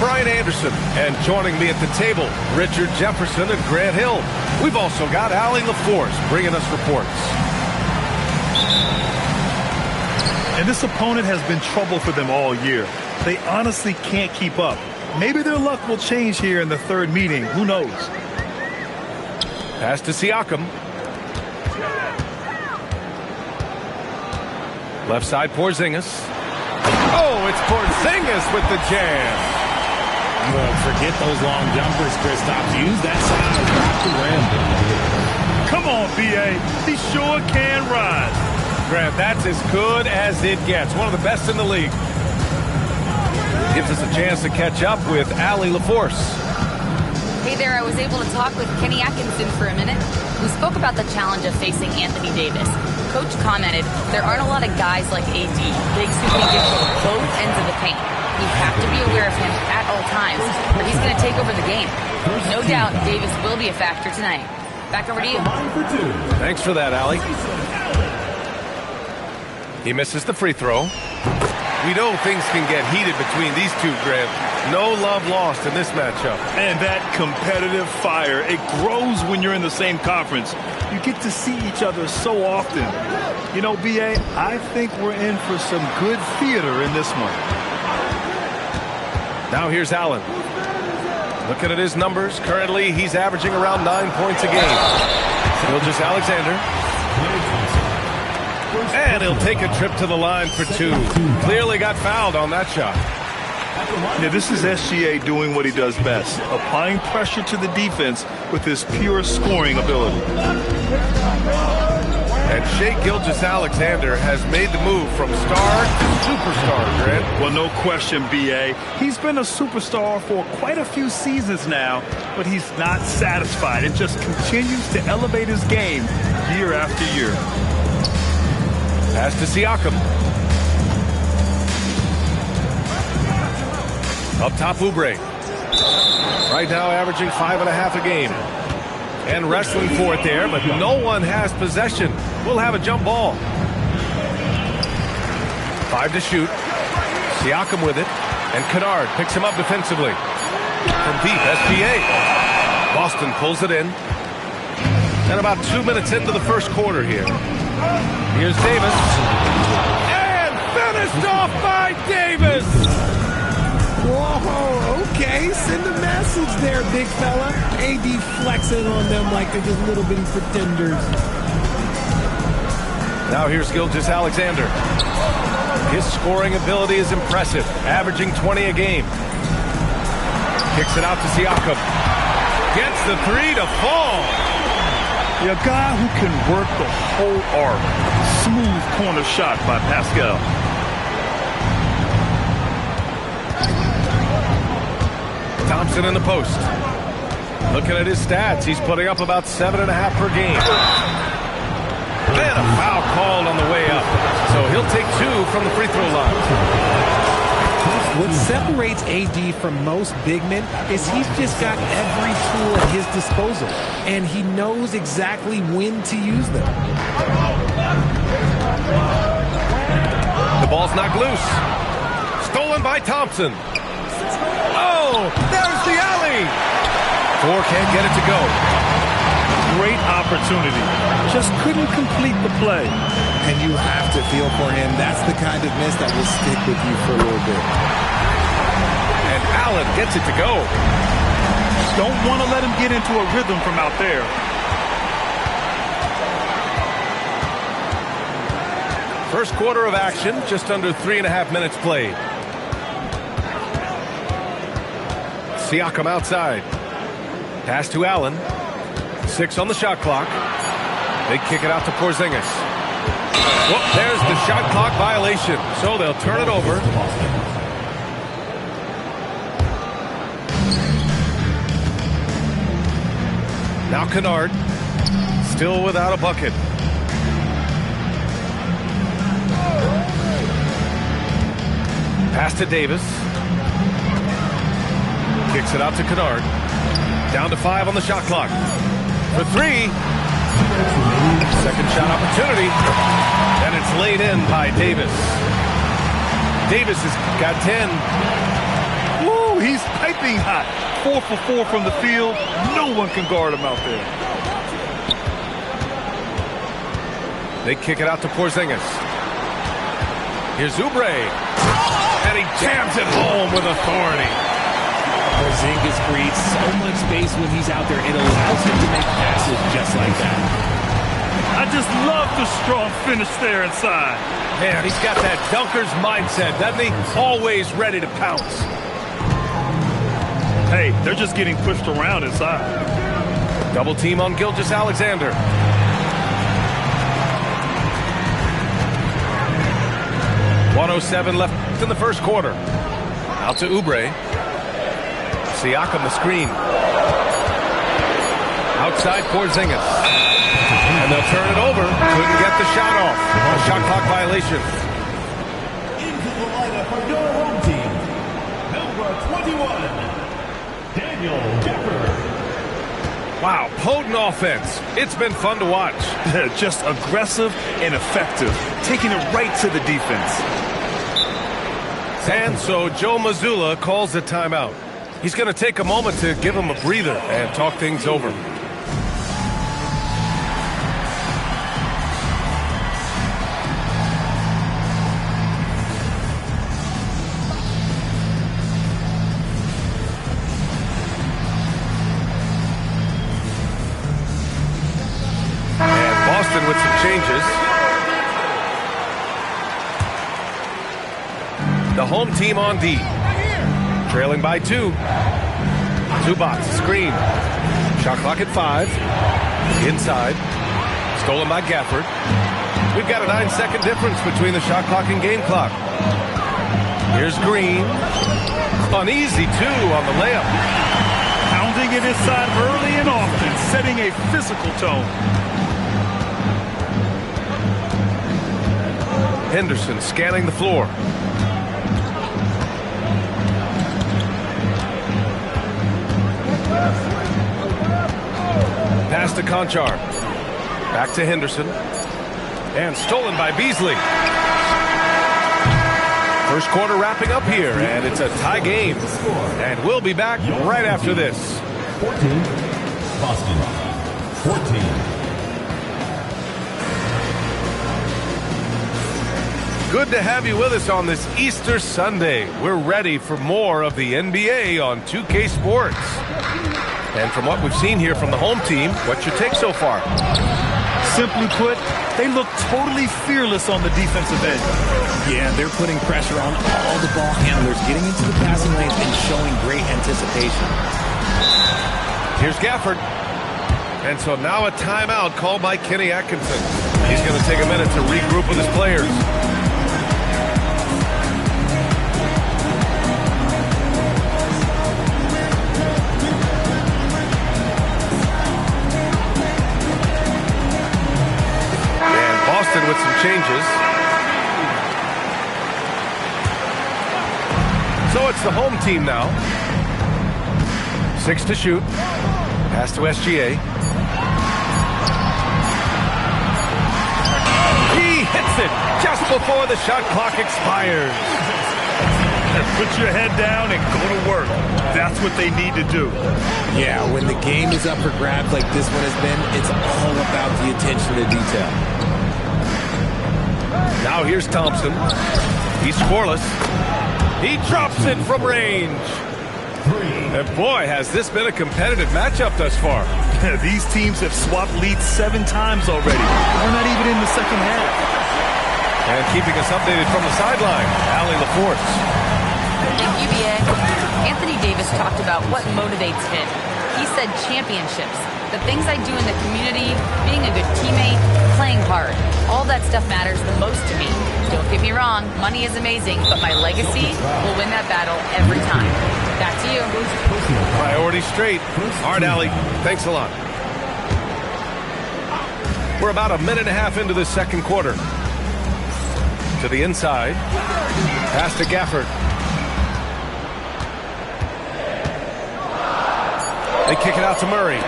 Brian Anderson. And joining me at the table, Richard Jefferson and Grant Hill. We've also got Allie LaForce bringing us reports. And this opponent has been trouble for them all year. They honestly can't keep up. Maybe their luck will change here in the third meeting. Who knows? Pass to Siakam. Left side, Porzingis. Oh, it's Porzingis with the jam. Well, forget those long jumpers, Kristaps. Use that size back to rim. Come on, B.A. He sure can rise. Grant, that's as good as it gets. One of the best in the league. Gives us a chance to catch up with Allie LaForce. Hey there, I was able to talk with Kenny Atkinson for a minute. We spoke about the challenge of facing Anthony Davis. Coach commented, there aren't a lot of guys like AD, bigs who can get to both ends of the paint. We have to be aware of him at all times, or he's going to take over the game. No doubt Davis will be a factor tonight. Back over to you. Thanks for that, Allie. He misses the free throw. We know things can get heated between these two, Grant. No love lost in this matchup. And that competitive fire, it grows when you're in the same conference. You get to see each other so often. You know, B.A., I think we're in for some good theater in this one. Now here's Allen. Looking at his numbers, currently he's averaging around 9 points a game. Gilgeous-Alexander. And he'll take a trip to the line for two. Clearly got fouled on that shot. Yeah, this is SGA doing what he does best, applying pressure to the defense with his pure scoring ability. And Shai Gilgeous-Alexander has made the move from star to superstar, Grant. Well, no question, B.A. He's been a superstar for quite a few seasons now, but he's not satisfied and just continues to elevate his game year after year. Pass to Siakam. Up top, Oubre. Right now averaging 5.5 a game. And wrestling for it there, but no one has possession. We'll have a jump ball. 5 to shoot. Siakam with it. And Kennard picks him up defensively. From deep, SGA. Boston pulls it in. And about 2 minutes into the first quarter here. Here's Davis. And finished off by Davis. Whoa, okay. Send a message there, big fella. AD flexing on them like they're just little bitty pretenders. Now here's Gilgeous-Alexander. His scoring ability is impressive, averaging 20 a game. Kicks it out to Siakam. Gets the three to fall. A guy who can work the whole arc. Smooth corner shot by Pascal. Thompson in the post. Looking at his stats, he's putting up about 7.5 per game. And a foul called on the way up. So he'll take 2 from the free throw line. What separates AD from most big men is he's just got every tool at his disposal, and he knows exactly when to use them. The ball's knocked loose. Stolen by Thompson. Oh, there's the alley. 4 can't get it to go. Great opportunity. Just couldn't complete the play. And you have to feel for him. That's the kind of miss that will stick with you for a little bit. And Allen gets it to go. Don't want to let him get into a rhythm from out there. First quarter of action, just under 3.5 minutes played. Siakam outside. Pass to Allen. 6 on the shot clock. They kick it out to Porzingis. Whoop, there's the shot clock violation. So they'll turn it over. Now Kennard. Still without a bucket. Pass to Davis. Kicks it out to Kennard. Down to 5 on the shot clock. For 3. Second shot opportunity. And it's laid in by Davis. Davis has got 10. Woo, he's piping hot. 4 for 4 from the field. No one can guard him out there. They kick it out to Porzingis. Here's Oubre. And he jams it home with authority. Porzingis creates so much space when he's out there. It allows him to make passes just like that. I just love the strong finish there inside. Man, he's got that dunker's mindset, doesn't he? Always ready to pounce. Hey, they're just getting pushed around inside. Double team on Gilgeous-Alexander. .107 left in the first quarter. Out to Oubre. Siakam the screen. Outside Porzingis. And they'll turn it over. Couldn't get the shot off. A shot clock violation. Into the lineup for your home team, number 21, Daniel Gafford. Wow, potent offense. It's been fun to watch. Just aggressive and effective, taking it right to the defense. And so Joe Mazzulla calls the timeout. He's going to take a moment to give him a breather and talk things over. And Boston with some changes. The home team on D. Trailing by 2. Zubac, screen. Shot clock at 5. Inside. Stolen by Gafford. We've got a 9-second difference between the shot clock and game clock. Here's Green. An easy 2 on the layup. Pounding it inside early and often, setting a physical tone. Henderson scanning the floor. Pass to Conchar. Back to Henderson. And stolen by Beasley. First quarter wrapping up here, and it's a tie game. And we'll be back right after this. 14, Boston, 14. Good to have you with us on this Easter Sunday. We're ready for more of the NBA on 2K Sports. And from what we've seen here from the home team, what's your take so far? Simply put, they look totally fearless on the defensive end. Yeah, they're putting pressure on all the ball handlers, getting into the passing lanes and showing great anticipation. Here's Gafford. And so now a timeout called by Kenny Atkinson. He's going to take a minute to regroup with his players. With some changes. So it's the home team now. 6 to shoot. Pass to SGA. He hits it just before the shot clock expires. Put your head down and go to work. That's what they need to do. Yeah, when the game is up for grabs like this one has been, it's all about the attention to detail. Now here's Thompson. He's scoreless. He drops it from range. And boy, has this been a competitive matchup thus far. These teams have swapped leads 7 times already. We're not even in the second half. And keeping us updated from the sideline, Allie LaForce. Thank you, BA. Anthony Davis talked about what motivates him. He said championships, the things I do in the community, being a good teammate, playing hard. All that stuff matters the most to me. Don't get me wrong, money is amazing, but my legacy will win that battle every time. Back to you. Priority straight. All right, Allie, thanks a lot. We're about a minute and a half into the second quarter. To the inside. Pass to Gafford. They kick it out to Murray.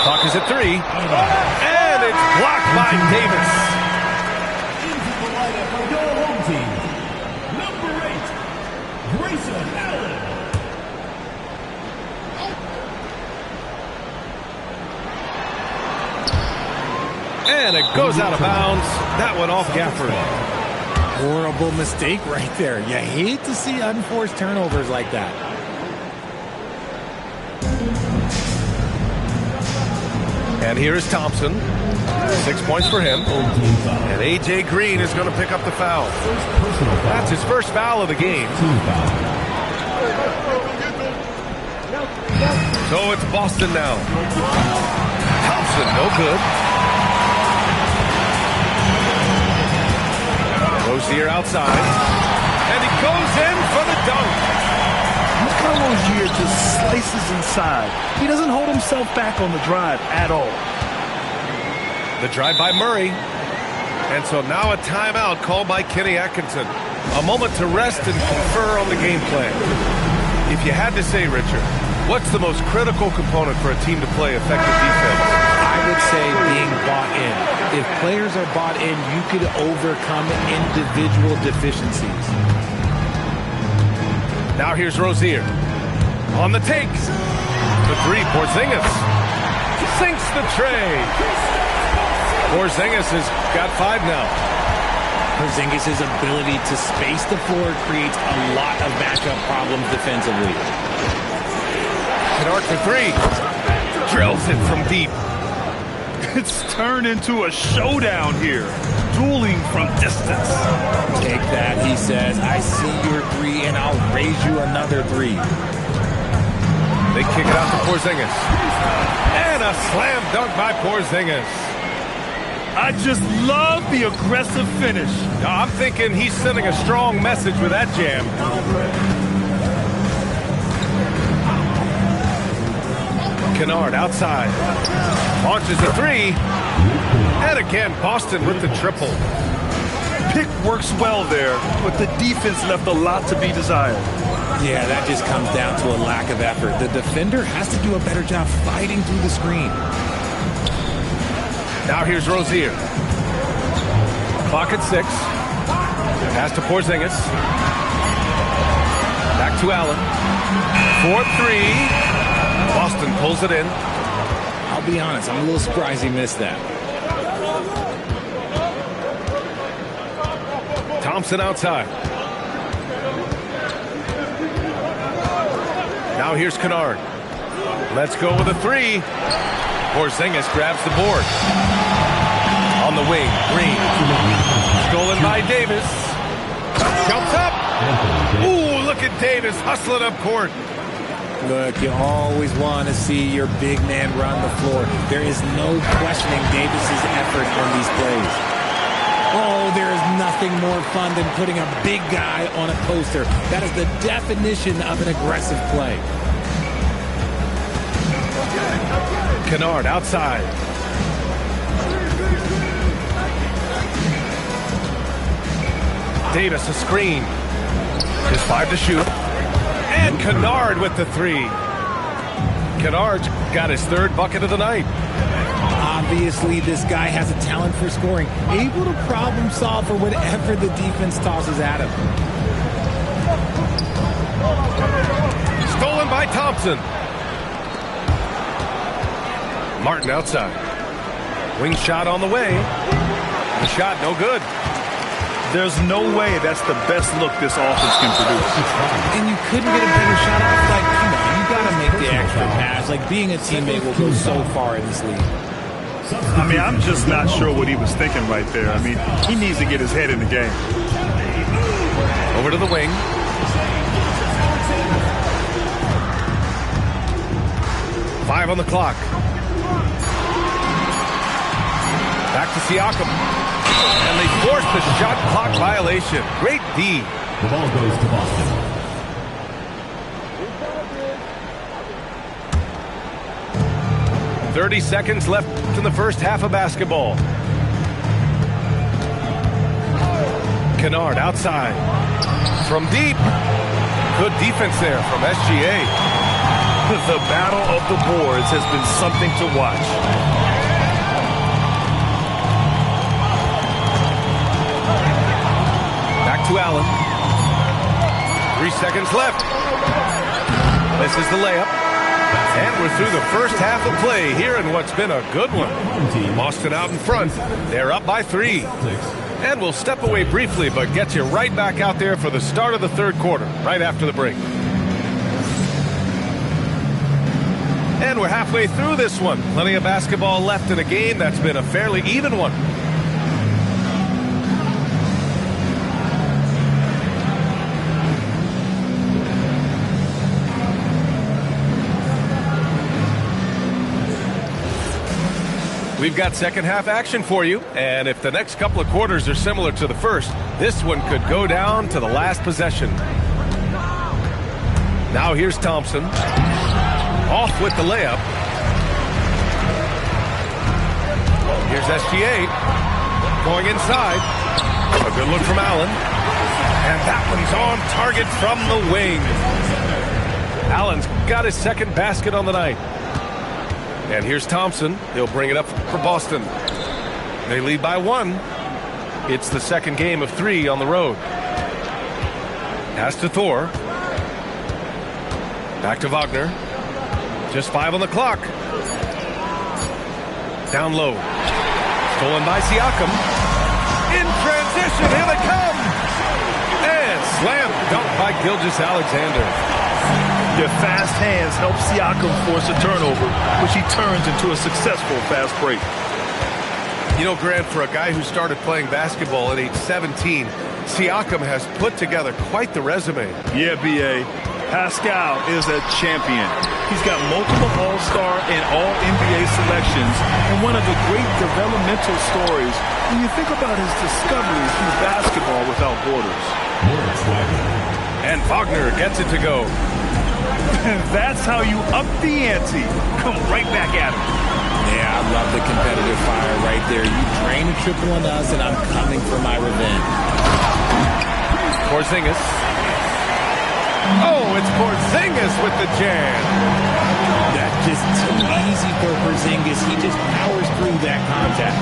Clock is at 3. And it's blocked by Davis. Into the lineup for your home team, number 8, Grayson Allen. And it goes out of bounds. That one off Gafford. Horrible mistake right there. You hate to see unforced turnovers like that. And here is Thompson. 6 points for him. And A.J. Green is going to pick up the foul. That's his first foul of the game. So it's Boston now. Thompson, no good. Rozier outside. And he goes in for the dunk. Look how Rozier just slices inside. He doesn't hold himself back on the drive at all. The drive by Murray. And so now a timeout called by Kenny Atkinson. A moment to rest and confer on the game plan. If you had to say, Richard, what's the most critical component for a team to play effective defense? I would say being bought in. If players are bought in, you could overcome individual deficiencies. Now here's Rozier. On the take. The three, Porzingis. Sinks the tray. Porzingis has got 5 now. Porzingis' ability to space the floor creates a lot of matchup problems defensively. Kennard for 3. Drills it from deep. It's turned into a showdown here. Dueling from distance. Take that, he says. I see your 3, and I'll raise you another 3. They kick it out to Porzingis. And a slam dunk by Porzingis. I just love the aggressive finish. Now, I'm thinking he's sending a strong message with that jam. Kennard outside. Launches a 3. And again, Boston with the triple. Pick works well there, but the defense left a lot to be desired. Yeah, that just comes down to a lack of effort. The defender has to do a better job fighting through the screen. Now here's Rozier. Clock at 6. Pass to Porzingis. Back to Allen. 4-3. Boston pulls it in. I'll be honest, I'm a little surprised he missed that. Thompson outside. Now here's Kennard. Let's go with a 3. Porzingis grabs the board. On the wing, Green. Stolen by Davis. Jumps up. Ooh, look at Davis hustling up court. Look, you always want to see your big man run the floor. There is no questioning Davis's effort on these plays. Oh, there is nothing more fun than putting a big guy on a poster. That is the definition of an aggressive play. Kennard outside. Davis a screen. Just 5 to shoot. And Kennard with the 3. Kennard's got his 3rd bucket of the night. Obviously, this guy has a talent for scoring, able to problem solve for whatever the defense tosses at him. Stolen by Thompson. Martin outside. Wing shot on the way. The shot no good. There's no way that's the best look this offense can produce. And you couldn't get a better shot off. Like, come on, you got to make the extra pass. Like, being a teammate will go so far in this league. I mean, I'm just not sure what he was thinking right there. I mean, he needs to get his head in the game. Over to the wing. Five on the clock. Back to Siakam. And they force the shot clock violation. Great D. The ball goes to Boston. .30 seconds left in the first half of basketball. Kennard outside. From deep. Good defense there from SGA. The battle of the boards has been something to watch. Back to Allen. 3 seconds left. This is the layup. And we're through the first half of play here in what's been a good one. Boston out in front. They're up by 3. And we'll step away briefly, but get you right back out there for the start of the third quarter, right after the break. And we're halfway through this one. Plenty of basketball left in a game that's been a fairly even one. We've got second half action for you, and if the next couple of quarters are similar to the first, this one could go down to the last possession. Now here's Thompson. Off with the layup. Here's SGA. Going inside. A good look from Allen. And that one's on target from the wing. Allen's got his second basket on the night. And here's Thompson. He'll bring it up for Boston. They lead by 1. It's the second game of 3 on the road. Pass to Thor. Back to Wagner. Just 5 on the clock. Down low. Stolen by Siakam. In transition. Here they come. And slam dunk by Gilgeous-Alexander. Their fast hands help Siakam force a turnover, which he turns into a successful fast break. You know, Grant, for a guy who started playing basketball at age 17, Siakam has put together quite the resume. Yeah, B.A. Pascal is a champion. He's got multiple All-Star and All-NBA selections, and one of the great developmental stories when you think about his discoveries through basketball without borders. And Wagner gets it to go. And that's how you up the ante. Come right back at him. Yeah, I love the competitive fire right there. You drain a triple on us, and I'm coming for my revenge. Porzingis. Oh, it's Porzingis with the jam. That's just too easy for Porzingis. He just powers through that contact.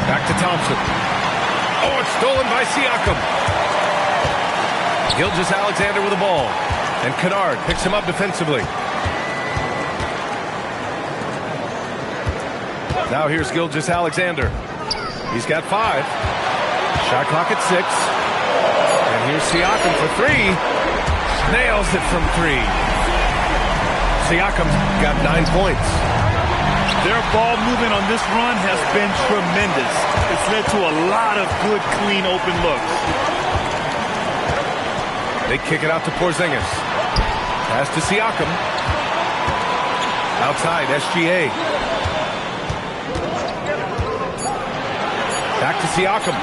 Back to Thompson. Oh, it's stolen by Siakam. Gilgeous-Alexander with the ball. And Kennard picks him up defensively. Now here's Gilgeous-Alexander. He's got 5. Shot clock at 6. And here's Siakam for 3. Nails it from 3. Siakam's got 9 points. Their ball movement on this run has been tremendous. It's led to a lot of good, clean, open looks. They kick it out to Porzingis. Pass to Siakam. Outside, SGA. Back to Siakam.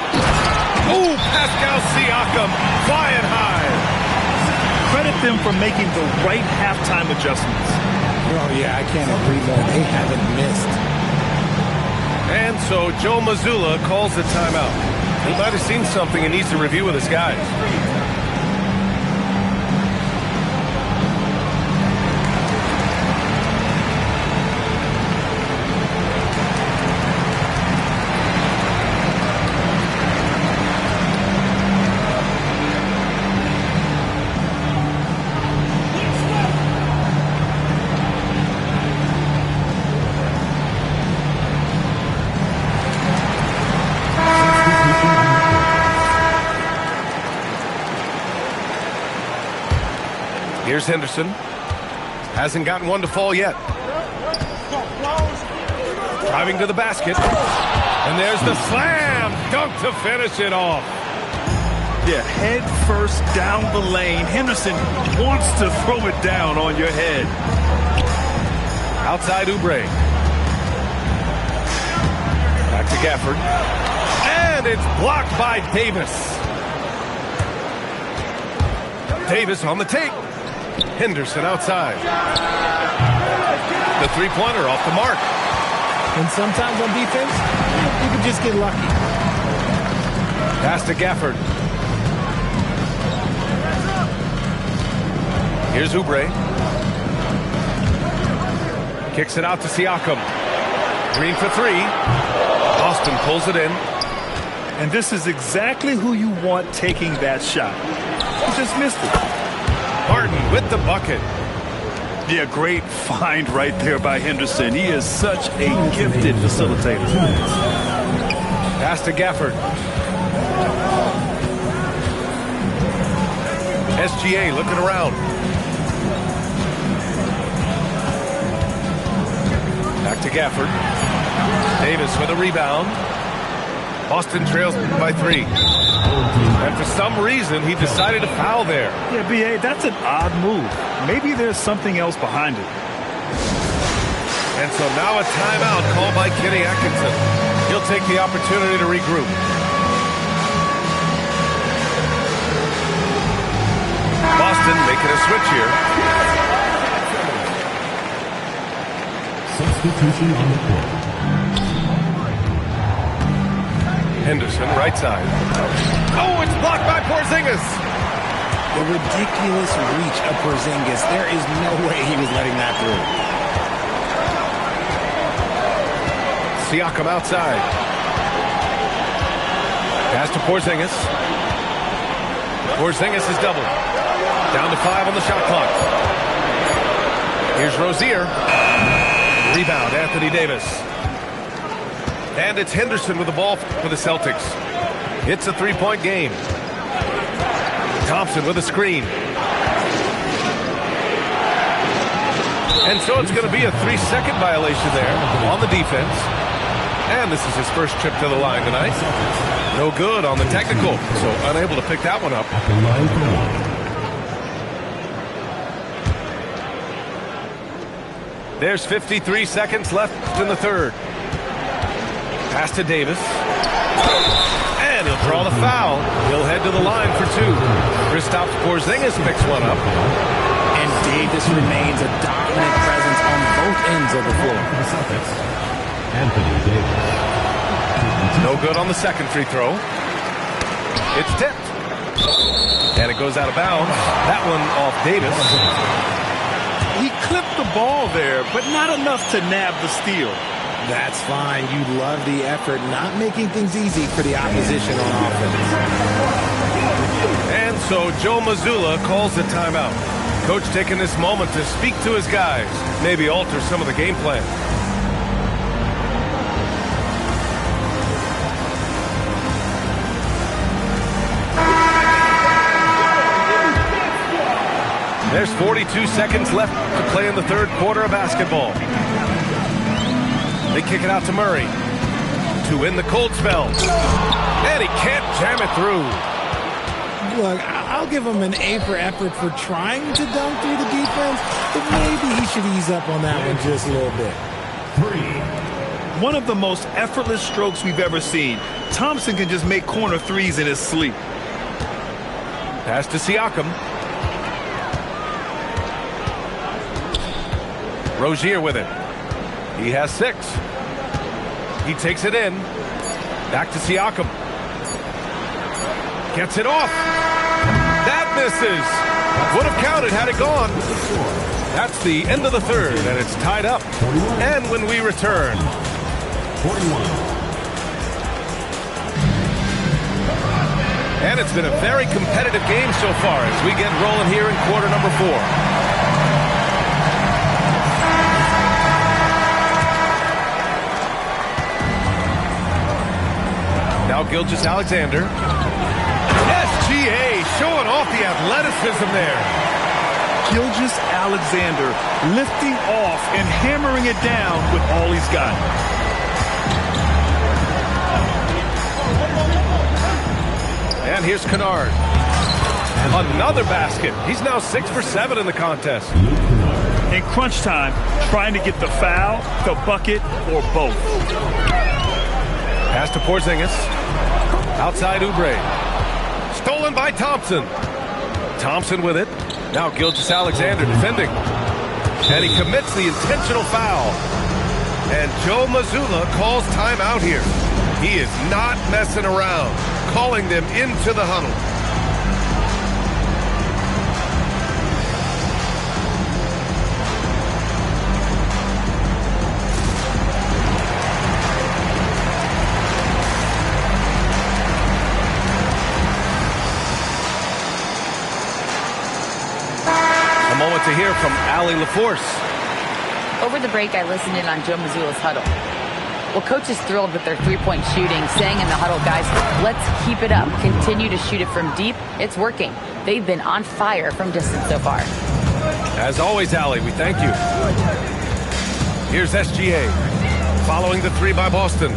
Oh, Pascal Siakam flying high. Credit them for making the right halftime adjustments. Oh, yeah, I can't agree more. They haven't missed. And so Joe Mazzulla calls the timeout. He might have seen something and needs to review with his guys. Here's Henderson. Hasn't gotten one to fall yet. Driving to the basket. And there's the slam dunk to finish it off. Yeah, head first down the lane. Henderson wants to throw it down on your head. Outside Oubre. Back to Gafford. And it's blocked by Davis. Davis on the take. Henderson outside. The three-pointer off the mark. And sometimes on defense, you can just get lucky. Pass to Gafford. Here's Oubre. Kicks it out to Siakam. Green for 3. Boston pulls it in. And this is exactly who you want taking that shot. He just missed it. Harden with the bucket. Yeah, great find right there by Henderson. He is such a gifted facilitator. Pass to Gafford. SGA looking around. Back to Gafford. Davis with a rebound. Boston trails by 3. And for some reason, he decided to foul there. Yeah, B.A., that's an odd move. Maybe there's something else behind it. And so now a timeout called by Kenny Atkinson. He'll take the opportunity to regroup. Boston making a switch here. Substitution on the court. Henderson, right side. Oh, it's blocked by Porzingis. The ridiculous reach of Porzingis. There is no way he was letting that through. Siakam outside. Pass to Porzingis. Porzingis is doubled. Down to 5 on the shot clock. Here's Rozier. Rebound, Anthony Davis. And it's Henderson with the ball for the Celtics. It's a 3-point game. Thompson with a screen. And so it's going to be a 3-second violation there on the defense. And this is his first trip to the line tonight. No good on the technical, so unable to pick that one up. At the line for one. There's 53 seconds left in the third. Pass to Davis. And he'll draw the foul. He'll head to the line for 2. Kristaps Porzingis picks one up. And Davis remains a dominant presence on both ends of the floor. For the Celtics, Anthony Davis. No good on the second free throw. It's tipped. And it goes out of bounds. That one off Davis. He clipped the ball there, but not enough to nab the steal. That's fine. You love the effort, not making things easy for the opposition on offense. And so Joe Mazzulla calls the timeout. Coach taking this moment to speak to his guys, maybe alter some of the game plan. There's 42 seconds left to play in the third quarter of basketball. They kick it out to Murray to win the cold spell. And he can't jam it through. Look, I'll give him an A for effort for trying to dunk through the defense, but maybe he should ease up on that one just a little bit. 3. One of the most effortless strokes we've ever seen. Thompson can just make corner threes in his sleep. Pass to Siakam. Rozier with it. He has 6. He takes it in. Back to Siakam. Gets it off. That misses. Would have counted had it gone. That's the end of the third, and it's tied up. And when we return, 41. And it's been a very competitive game so far as we get rolling here in quarter number 4. Now Gilgeous-Alexander. SGA showing off the athleticism there. Gilgeous-Alexander lifting off and hammering it down with all he's got. And here's Kennard. Another basket. He's now 6 for 7 in the contest. In crunch time, trying to get the foul, the bucket, or both. Pass to Porzingis. Outside Oubre. Stolen by Thompson. Thompson with it. Now Gilgeous-Alexander defending. And he commits the intentional foul. And Joe Mazzulla calls timeout here. He is not messing around. Calling them into the huddle. about to hear from Allie LaForce. Over the break, I listened in on Joe Mazzulla's huddle. Well, Coach is thrilled with their three-point shooting, saying in the huddle, guys, let's keep it up. Continue to shoot it from deep. It's working. They've been on fire from distance so far. As always, Allie, we thank you. Here's SGA, following the three by Boston.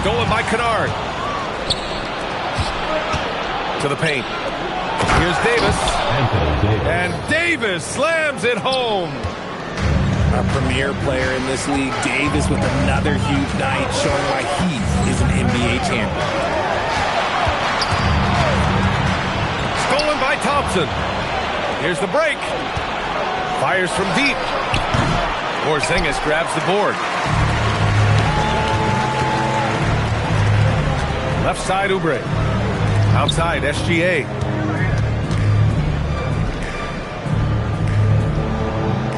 Stolen by Kennard. To the paint. Here's Davis. And Davis slams it home. A premier player in this league, Davis, with another huge night, showing why he is an NBA champion. Stolen by Thompson. Here's the break. Fires from deep. Porzingis grabs the board. Left side, Oubre. Outside, SGA.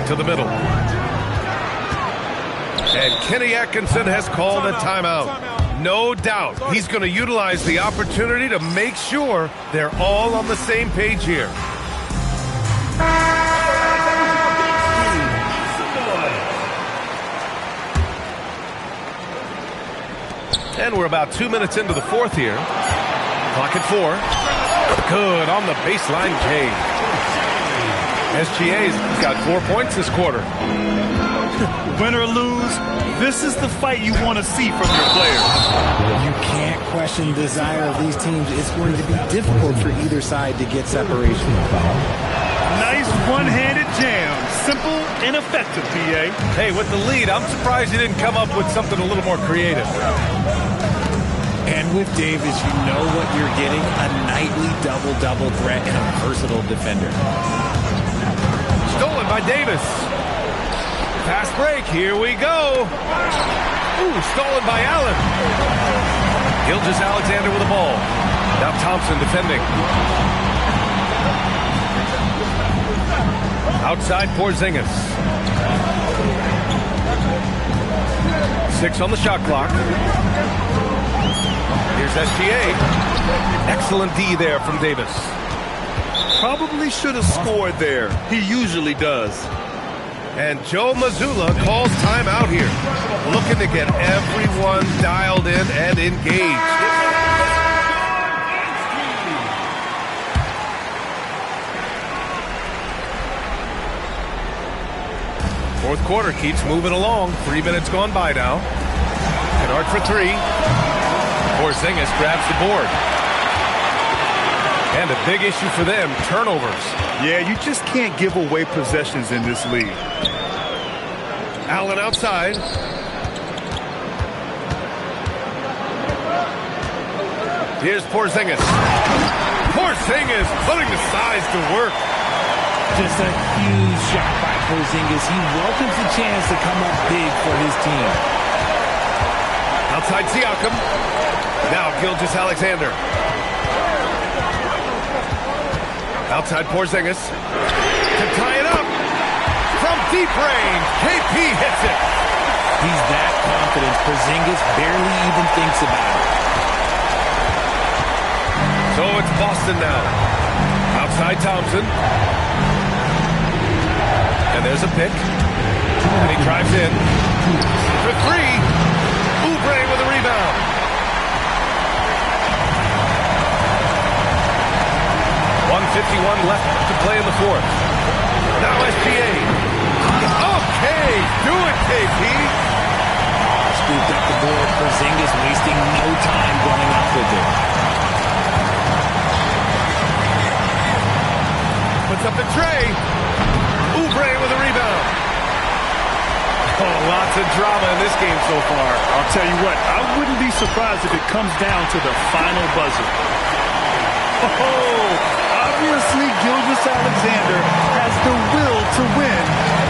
To the middle. And Kenny Atkinson has called a timeout. No doubt he's going to utilize the opportunity to make sure they're all on the same page here. And we're about 2 minutes into the fourth here. Clock at 4. Good on the baseline, Jay. SGA's got 4 points this quarter. Win or lose, this is the fight you want to see from your players. You can't question the desire of these teams. It's going to be difficult for either side to get separation. Nice one-handed jam. Simple and effective, PA. Hey, with the lead, I'm surprised he didn't come up with something a little more creative. And with Davis, you know what you're getting, a nightly double-double threat and a versatile defender. Stolen by Davis. Fast break, here we go. Ooh, stolen by Allen. Gilgeous-Alexander with the ball. Now Thompson defending. Outside Porzingis. 6 on the shot clock. Here's SGA. Excellent D there from Davis. Probably should have scored there. He usually does. And Joe Mazzulla calls timeout here. Looking to get everyone dialed in and engaged. Fourth quarter keeps moving along. 3 minutes gone by now. Kennard for 3. Porzingis grabs the board. And a big issue for them, turnovers. Yeah, you just can't give away possessions in this league. Allen outside. Here's Porzingis. Porzingis putting the size to work. Just a huge shot by Porzingis. He welcomes the chance to come up big for his team. Outside Siakam. Now Gilgeous-Alexander. Outside Porzingis. To tie it up. From deep range. KP hits it. He's that confident. Porzingis barely even thinks about it. So it's Boston now. Outside Thompson. And there's a pick. And he drives in. For 3. Oubre with a rebound. .151 left to play in the fourth. Now SGA. Okay, do it, KP. Scooped up the board. Porzingis wasting no time going up with it. Puts up the tray. Oubre with a rebound. Oh, lots of drama in this game so far. I'll tell you what, I wouldn't be surprised if it comes down to the final buzzer. Oh, obviously Gilgeous-Alexander has the will to win.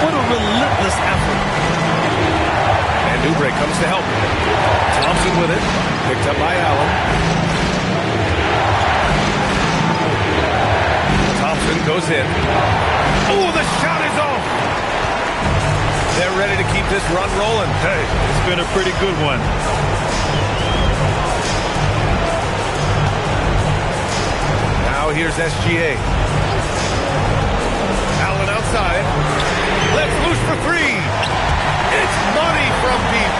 What a relentless effort. And Oubre comes to help. Thompson with it. Picked up by Allen. Thompson goes in. Oh, the shot is off. They're ready to keep this run rolling. Hey, it's been a pretty good one. Now Now here's SGA. Allen outside. Left loose for three. It's money from deep.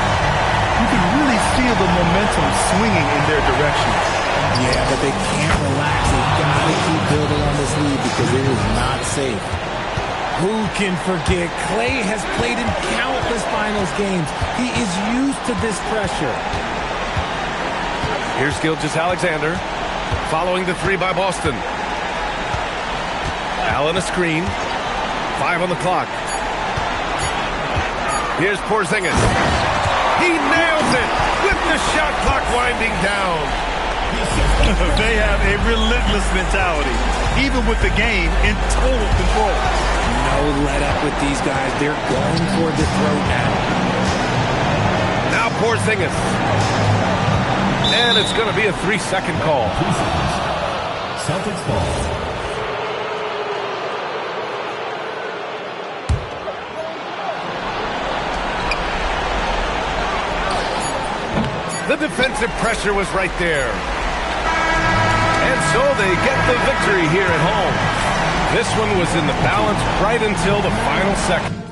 You can really feel the momentum swinging in their direction. Yeah, but they can't relax. They've got to keep building on this lead because it is not safe. Who can forget? Klay has played in countless finals games. He is used to this pressure. Here's Gilgeous-Alexander. Following the three by Boston. Allen a screen. 5 on the clock. Here's Porzingis. He nails it with the shot clock winding down. They have a relentless mentality, even with the game in total control. No let up with these guys. They're going for the throat now. Now Porzingis. And it's going to be a 3-second call. Celtics ball. The defensive pressure was right there. And so they get the victory here at home. This one was in the balance right until the final second.